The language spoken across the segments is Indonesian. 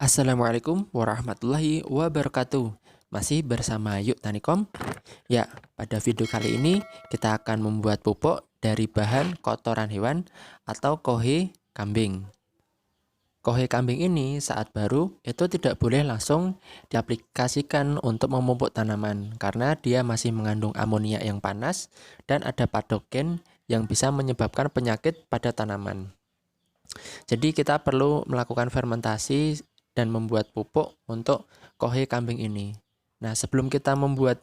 Assalamualaikum warahmatullahi wabarakatuh. Masih bersama Yuk Tanikom. Ya, pada video kali ini kita akan membuat pupuk dari bahan kotoran hewan atau kohe kambing. Kohe kambing ini saat baru itu tidak boleh langsung diaplikasikan untuk memupuk tanaman karena dia masih mengandung amonia yang panas dan ada patogen yang bisa menyebabkan penyakit pada tanaman. Jadi kita perlu melakukan fermentasi dan membuat pupuk untuk kohe kambing ini. Nah, sebelum kita membuat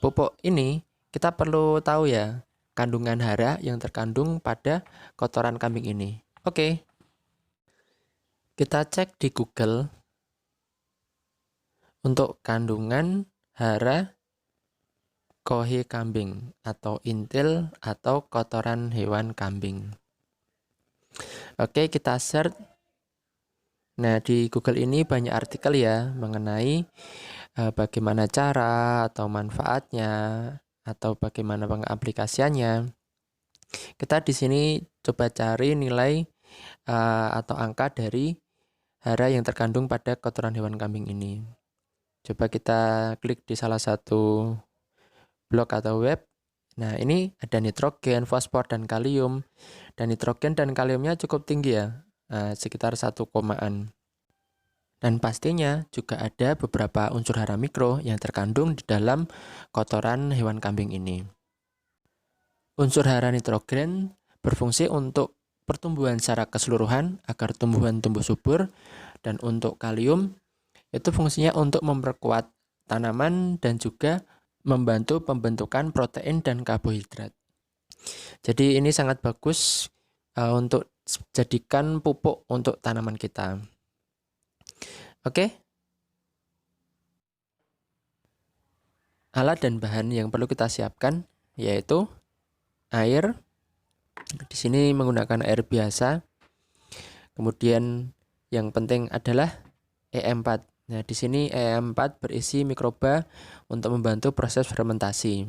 pupuk ini, kita perlu tahu ya kandungan hara yang terkandung pada kotoran kambing ini. Oke, kita cek di Google untuk kandungan hara kohe kambing atau intil atau kotoran hewan kambing. Oke, kita search. Nah, di Google ini banyak artikel ya mengenai bagaimana cara atau manfaatnya atau bagaimana pengaplikasiannya. Kita di sini coba cari nilai atau angka dari hara yang terkandung pada kotoran hewan kambing ini. Coba kita klik di salah satu blog atau web. Nah, ini ada nitrogen, fosfor, dan kalium. Dan nitrogen dan kaliumnya cukup tinggi ya, sekitar 1 komaan. Dan pastinya juga ada beberapa unsur hara mikro yang terkandung di dalam kotoran hewan kambing ini. Unsur hara nitrogen berfungsi untuk pertumbuhan secara keseluruhan agar tumbuhan tumbuh subur, dan untuk kalium itu fungsinya untuk memperkuat tanaman dan juga membantu pembentukan protein dan karbohidrat. Jadi ini sangat bagus untuk jadikan pupuk untuk tanaman kita. Oke. Alat dan bahan yang perlu kita siapkan yaitu air. Di sini menggunakan air biasa. Kemudian yang penting adalah E4. Nah, di sini E4 berisi mikroba untuk membantu proses fermentasi.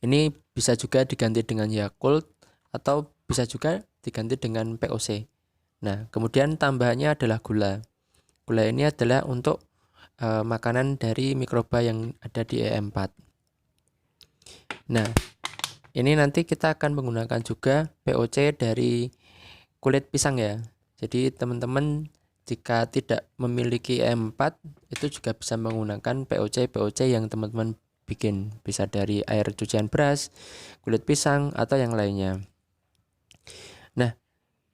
Ini bisa juga diganti dengan Yakult atau bisa juga diganti dengan POC. Nah, kemudian tambahannya adalah gula. Gula ini adalah untuk makanan dari mikroba yang ada di E4. Nah, ini nanti kita akan menggunakan juga POC dari kulit pisang ya. Jadi teman-teman jika tidak memiliki E4 itu juga bisa menggunakan POC yang teman-teman bikin. Bisa dari air cucian beras, kulit pisang, atau yang lainnya. Nah,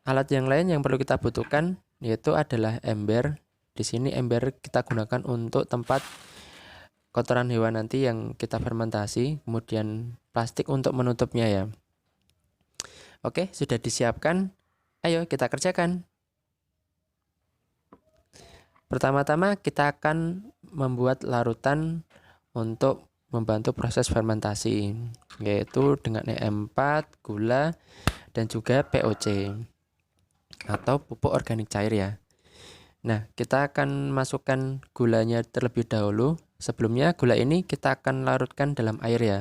alat yang lain yang perlu kita butuhkan yaitu adalah ember. Di sini ember kita gunakan untuk tempat kotoran hewan nanti yang kita fermentasi, kemudian plastik untuk menutupnya ya. Oke, sudah disiapkan. Ayo kita kerjakan. Pertama-tama kita akan membuat larutan untuk membantu proses fermentasi, yaitu dengan E4, gula, dan juga POC atau pupuk organik cair ya. Nah, kita akan masukkan gulanya terlebih dahulu. Sebelumnya gula ini kita akan larutkan dalam air ya.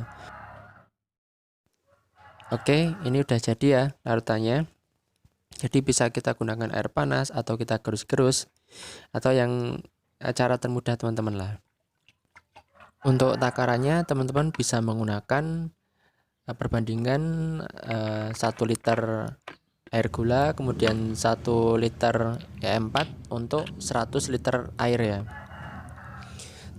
Oke, ini udah jadi ya larutannya. Jadi bisa kita gunakan air panas atau kita gerus-gerus, atau yang cara termudah teman-teman lah. Untuk takarannya teman-teman bisa menggunakan perbandingan 1 liter air gula, kemudian 1 liter E4 untuk 100 liter air ya.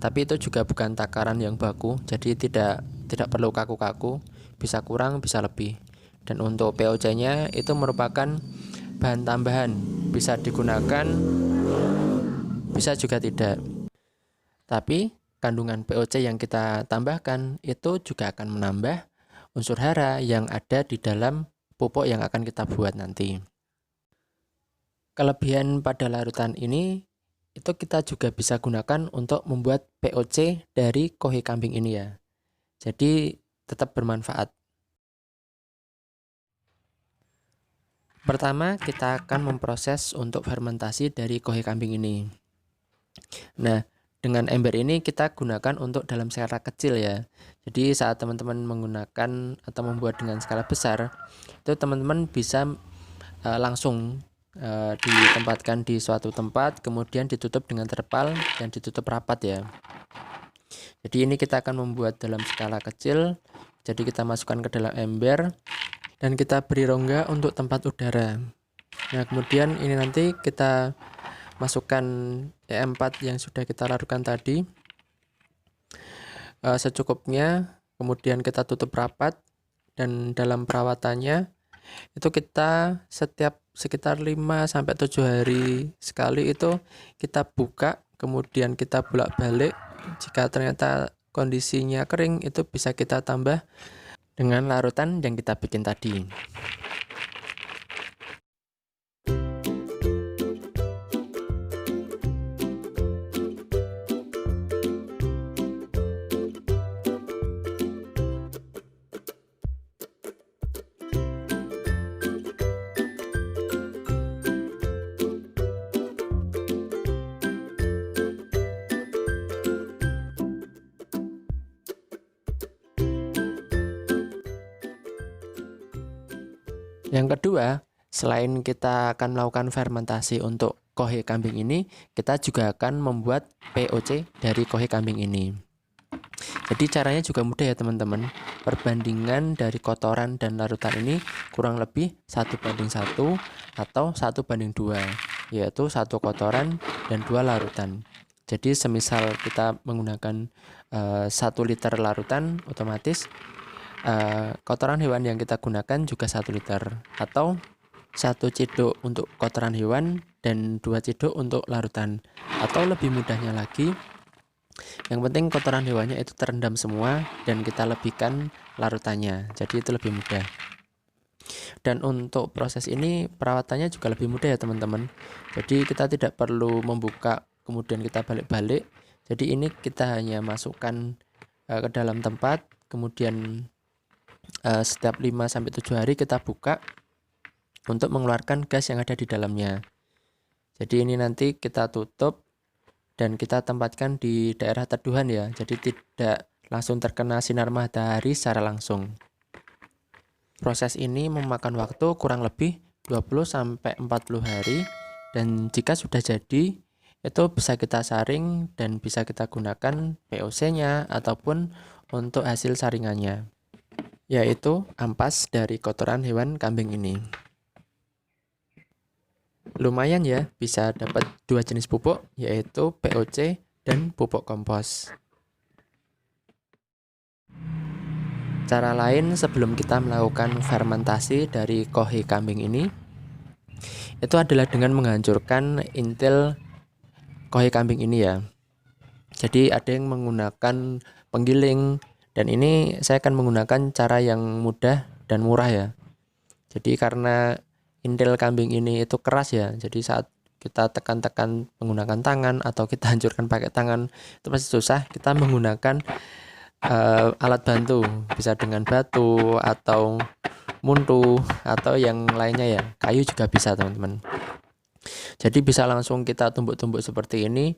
Tapi itu juga bukan takaran yang baku, jadi tidak perlu kaku-kaku, bisa kurang bisa lebih. Dan untuk POC-nya itu merupakan bahan tambahan, bisa digunakan, bisa juga tidak. Tapi kandungan POC yang kita tambahkan itu juga akan menambah unsur hara yang ada di dalam pupuk yang akan kita buat nanti. Kelebihan pada larutan ini itu kita juga bisa gunakan untuk membuat POC dari kohe kambing ini ya. Jadi tetap bermanfaat. Pertama kita akan memproses untuk fermentasi dari kohe kambing ini. Nah, dengan ember ini kita gunakan untuk dalam skala kecil ya. Jadi saat teman-teman menggunakan atau membuat dengan skala besar, itu teman-teman bisa langsung ditempatkan di suatu tempat, kemudian ditutup dengan terpal dan ditutup rapat ya. Jadi ini kita akan membuat dalam skala kecil. Jadi kita masukkan ke dalam ember dan kita beri rongga untuk tempat udara. Nah, kemudian ini nanti kita masukkan E4 yang sudah kita larutkan tadi secukupnya, kemudian kita tutup rapat, dan dalam perawatannya itu kita setiap sekitar 5-7 hari sekali itu kita buka, kemudian kita bolak-balik. Jika ternyata kondisinya kering, itu bisa kita tambah dengan larutan yang kita bikin tadi. Yang kedua, selain kita akan melakukan fermentasi untuk kohe kambing ini, kita juga akan membuat POC dari kohe kambing ini. Jadi caranya juga mudah ya teman-teman. Perbandingan dari kotoran dan larutan ini kurang lebih 1:1 atau 1:2, yaitu 1 kotoran dan 2 larutan. Jadi semisal kita menggunakan 1 liter larutan, otomatis kotoran hewan yang kita gunakan juga 1 liter, atau 1 ciduk untuk kotoran hewan dan 2 ciduk untuk larutan. Atau lebih mudahnya lagi, yang penting kotoran hewannya itu terendam semua dan kita lebihkan larutannya, jadi itu lebih mudah. Dan untuk proses ini perawatannya juga lebih mudah ya teman-teman. Jadi kita tidak perlu membuka kemudian kita balik-balik. Jadi ini kita hanya masukkan ke dalam tempat, kemudian setiap 5-7 hari kita buka untuk mengeluarkan gas yang ada di dalamnya. Jadi ini nanti kita tutup dan kita tempatkan di daerah teduhan ya. Jadi tidak langsung terkena sinar matahari secara langsung. Proses ini memakan waktu kurang lebih 20-40 hari, dan jika sudah jadi itu bisa kita saring dan bisa kita gunakan POC-nya ataupun untuk hasil saringannya, yaitu ampas dari kotoran hewan kambing ini. Lumayan ya, bisa dapat 2 jenis pupuk, yaitu POC dan pupuk kompos. Cara lain sebelum kita melakukan fermentasi dari kohe kambing ini, itu adalah dengan menghancurkan intil kohe kambing ini ya. Jadi ada yang menggunakan penggiling, dan ini saya akan menggunakan cara yang mudah dan murah ya. Jadi karena intil kambing ini itu keras ya, jadi saat kita tekan-tekan menggunakan tangan atau kita hancurkan pakai tangan itu pasti susah. Kita menggunakan alat bantu, bisa dengan batu atau muntu atau yang lainnya ya, kayu juga bisa teman-teman. Jadi bisa langsung kita tumbuk-tumbuk seperti ini,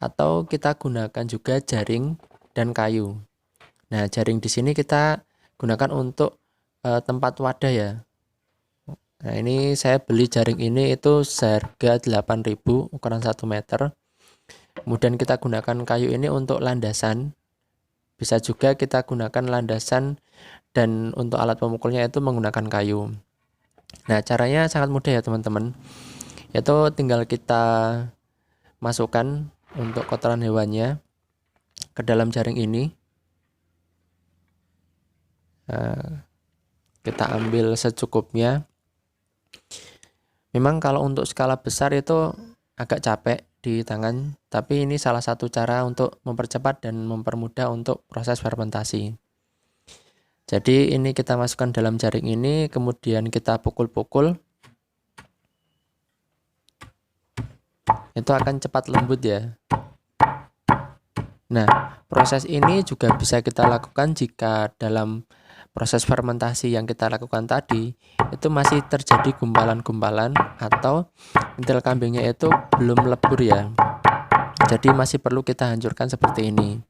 atau kita gunakan juga jaring dan kayu. Nah, jaring di sini kita gunakan untuk tempat wadah ya. Nah, ini saya beli jaring ini itu seharga 8.000, ukuran 1 meter. Kemudian kita gunakan kayu ini untuk landasan. Bisa juga kita gunakan landasan, dan untuk alat pemukulnya itu menggunakan kayu. Nah, caranya sangat mudah ya teman-teman. Itu tinggal kita masukkan untuk kotoran hewannya ke dalam jaring ini. Nah, kita ambil secukupnya. Memang kalau untuk skala besar itu agak capek di tangan, tapi ini salah satu cara untuk mempercepat dan mempermudah untuk proses fermentasi. Jadi ini kita masukkan dalam jaring ini, kemudian kita pukul-pukul. Itu akan cepat lembut ya. Nah, proses ini juga bisa kita lakukan jika dalam proses fermentasi yang kita lakukan tadi itu masih terjadi gumpalan-gumpalan atau intil kambingnya itu belum lebur ya. Jadi masih perlu kita hancurkan seperti ini.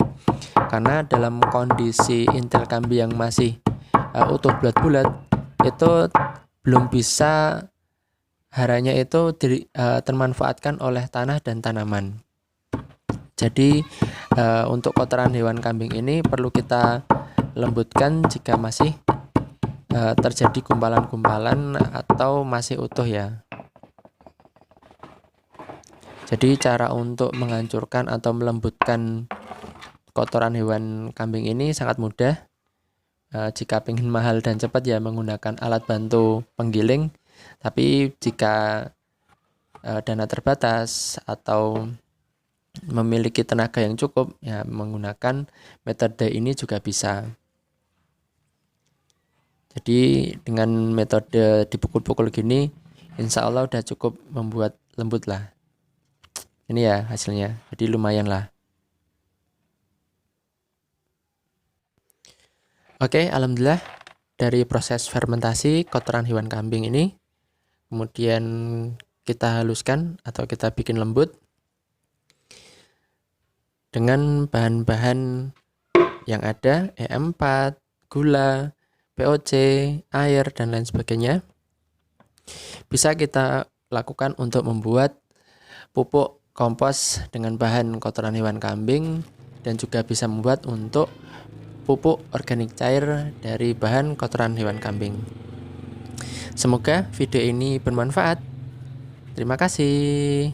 Karena dalam kondisi intil kambing yang masih utuh bulat-bulat itu belum bisa haranya itu termanfaatkan oleh tanah dan tanaman. Jadi untuk kotoran hewan kambing ini perlu kita lembutkan jika masih terjadi gumpalan-gumpalan atau masih utuh ya. Jadi cara untuk menghancurkan atau melembutkan kotoran hewan kambing ini sangat mudah. Jika ingin mahal dan cepat ya menggunakan alat bantu penggiling. Tapi jika dana terbatas atau memiliki tenaga yang cukup ya menggunakan metode ini juga bisa. Jadi dengan metode dipukul-pukul gini insya Allah udah cukup membuat lembut lah. Ini ya hasilnya, jadi lumayan lah. Oke, alhamdulillah dari proses fermentasi kotoran hewan kambing ini kemudian kita haluskan atau kita bikin lembut dengan bahan-bahan yang ada, E4, gula, POC, air, dan lain sebagainya. Bisa kita lakukan untuk membuat pupuk kompos dengan bahan kotoran hewan kambing dan juga bisa membuat untuk pupuk organik cair dari bahan kotoran hewan kambing. Semoga video ini bermanfaat. Terima kasih.